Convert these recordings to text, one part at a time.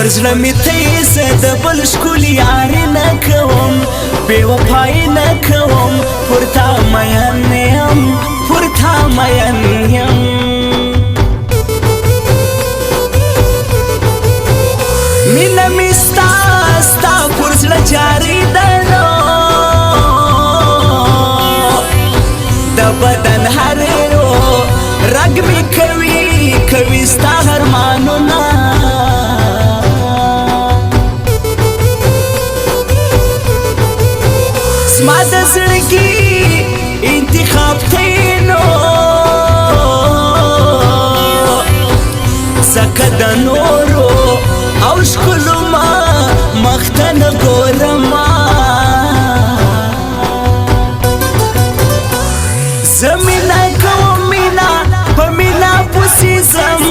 پرزړه مې ته زه د بل ښکلي یاري نه کوم بې وفایي نه کوم پر تا مین یم پر تا مین یم مینه مې ستا ستا پر زړه جاري ده نو د بدن هر یو رګ مې کوي ستا ارمانونه زما د زړګي انتخاب ته نو ځکه د نورو او ښکلو ما مخ ته نه ګورمه زه مینه کوم مینه په مینه پسې ځم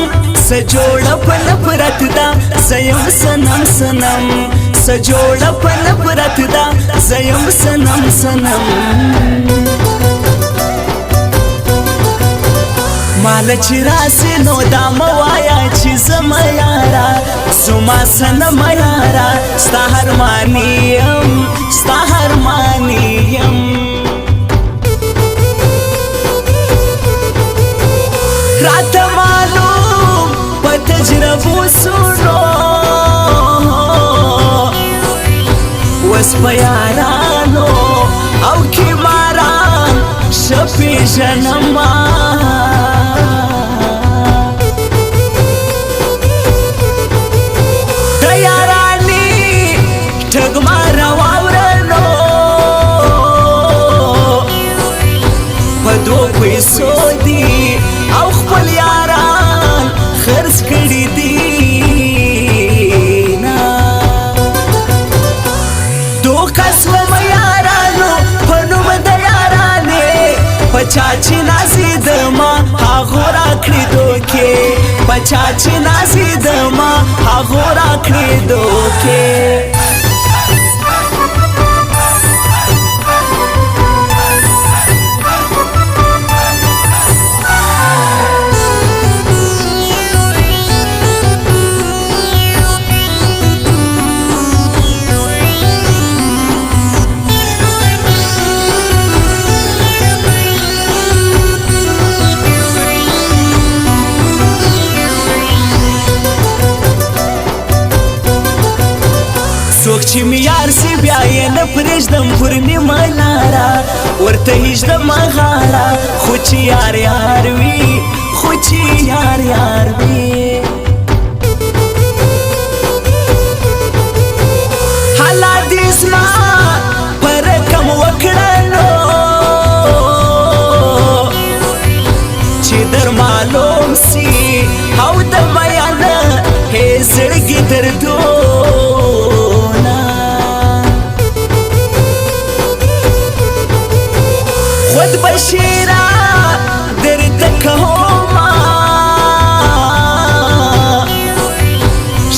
څه جوړه په نفرت ده زه یم صنم صنم څه جوړه په نفرت ده زه یم صنم صنم ماله چې راسې نو دا مه وایه چې زما یاره زما صنم یاره ستا ارماني یم ستا ارماني یم راته معلوم په تجربو سونو وس په یارانو او کیماران ښه پېژنمه د یارانې ټګماره واوره نو په دوو پیسو دي او خپل یاران خرڅ کړي دي پچا چې نازیدما هغو راکړي دوکې پچا چې نازیدما هغو راکړي دوکې څوک چې مې یار سي بیا یې نه پرېږدم پر نیمه لاره ورته هېږدم غاړه خو چې یار یار وي خو چې یار یار وي حالات دې زما په رقم وکړه نو چې در معلوم سي او د بیانه هې زړګي دردو خود بشیرا درته کومه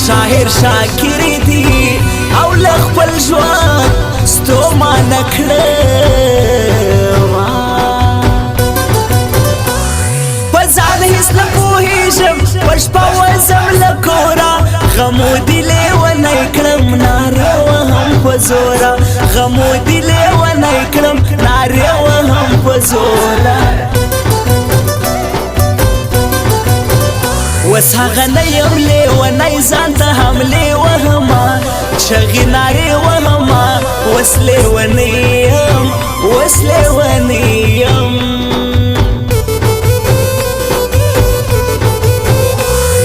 شاعر شاکر دی او له خپل ژوند ستومانه کړمه په ځان هېڅ نه پوهېږم په شپه وځم له کوره غمو دې لیونی کړم نارې وهم په زوره غمو دې لیونی کړم نارې وهم په زوره اوس هغه نه یم لیونی ځان ته هم لیوهمه چغې نارې وهمه اوس لیونی یم اوس لیونی یم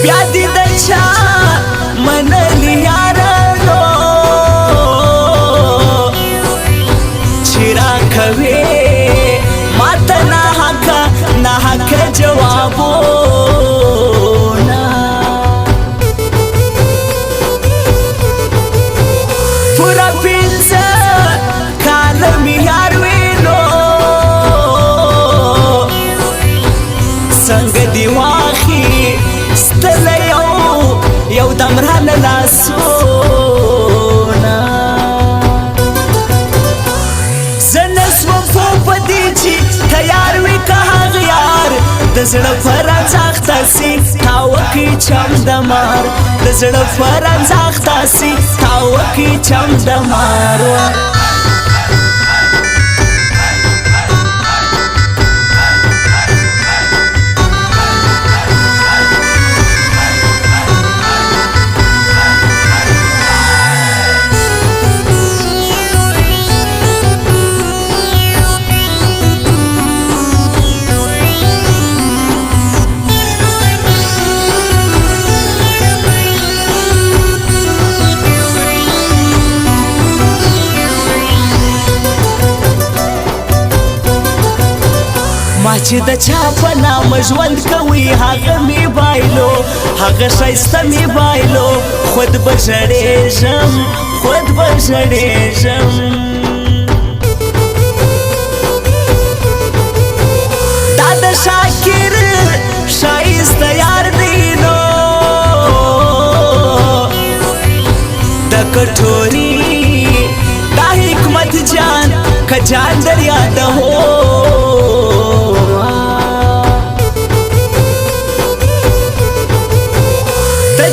بیا دې د چا منلي یارانو چې راکوې ماته ناحقه جوابونه پوره 15 کاله مې یار وینو څنګه دې واخي ستله یو دم رانه لاسونه زه نه سوم پوه په دې چې تیار وي که هغه یار د زړه فرق فرانځاخته سي تا وکي چم د مار د زړه فرانځاخته سي تا وکي چم د مار ما چې د چا په نامه ژوند کوي هغه مې بایلو هغه ښایسته مې بایلو خود به ژړېږم خود به ژړېږم دا د شاکر ښایسته یار دی نو د کټوري دا حکمت جان که جان در یاده هو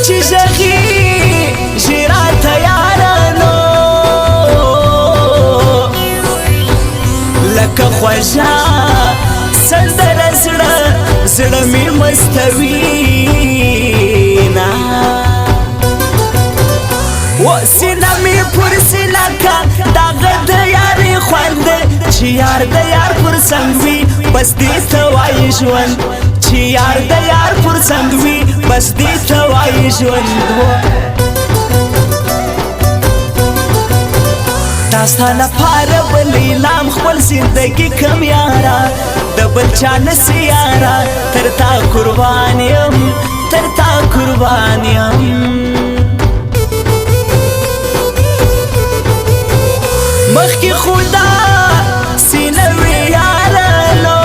چې ژغي ژراته یارانو لکه خوږه سندره زړه مې مستوينه و سینه مې پر سینه که دغه د یارې خوند چې یار د یار پر څنګ وي بس دې ته وایي ژوند چې یار د یار پر څنګ وي بس دې ته وایي ژوند دا ستا لپاره به لیلام خپل زندګي کم یاره د بل چا نسي یاره تر تا قربان یم تر تا قربان یم مخکې خدا سینه وي یارانو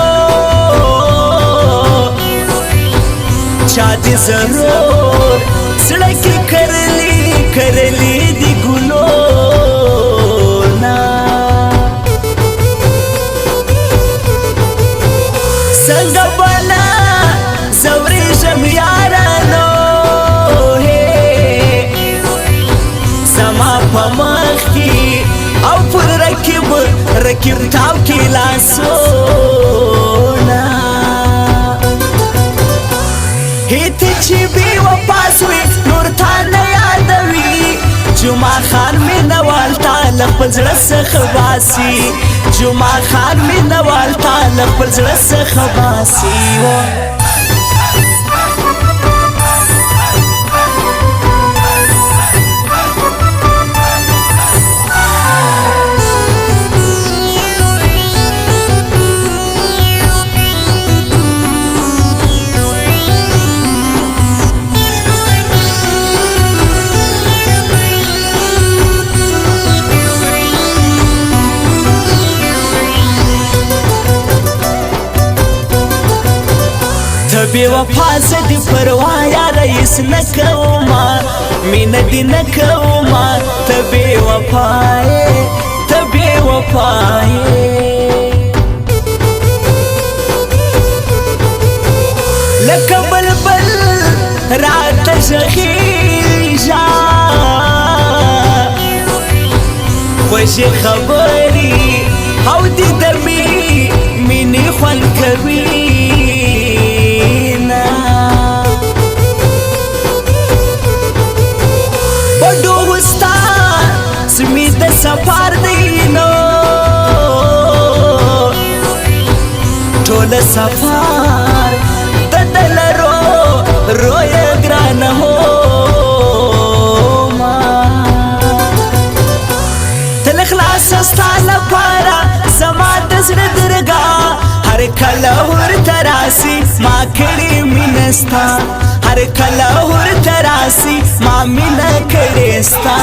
چا دې ضرور زړه کې کرلي دي ګلونه څنګه بلا زورېږم یارانو زما په مخ کې او پر رکب تاو کې لاسونه هیت چې بې وفا سوې نور تا نه یادوي جمعه خان مینه وال تا له خپل زړه څخه باسي جمعه خان مینه وال تا له خپل زړه څخه باسي بے وفا زدی پروا یا رئیس نکوما مینه دی نکوما ته بے وفایې ته بے وفایې لکه بلبل راته ژغېږه خوږې خبرې او دیدمې مینې خوند کوي سفر دینو ټول سفر د دلرو روی ګران هو ما تل خلاص ستاله پارا زما د زړه درګه هر کله ور تراسي ما کړي مینستا هر کله ور تراسي ما مینه کړي ستا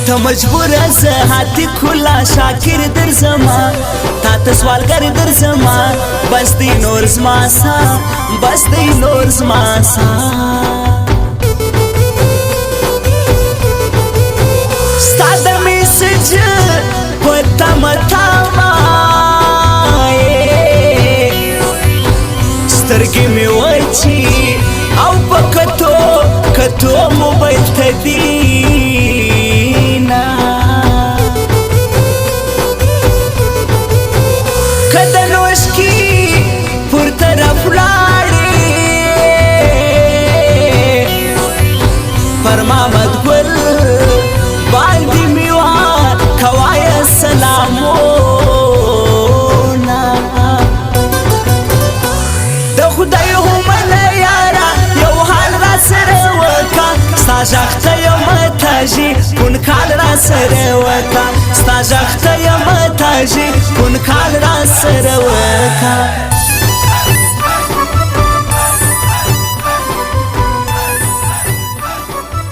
تا مجبور زه هاتي کلا شاکر در زما تا ته سوالګر در زما بس دی نور زما سا بس دی نور زما سا ستا د میسج په تمه تمه چې او په کتو موبایل ته دینا کده نوش کی پر طرف لاړې پر محمد ګل باندې میوان کوای سلامونه د خدای هم نه یارا یو حال را سره وکا ستا ژغته یم تاجي کون کال را سره وکا ستا ژغته یم تاجي کون کال را سره وکا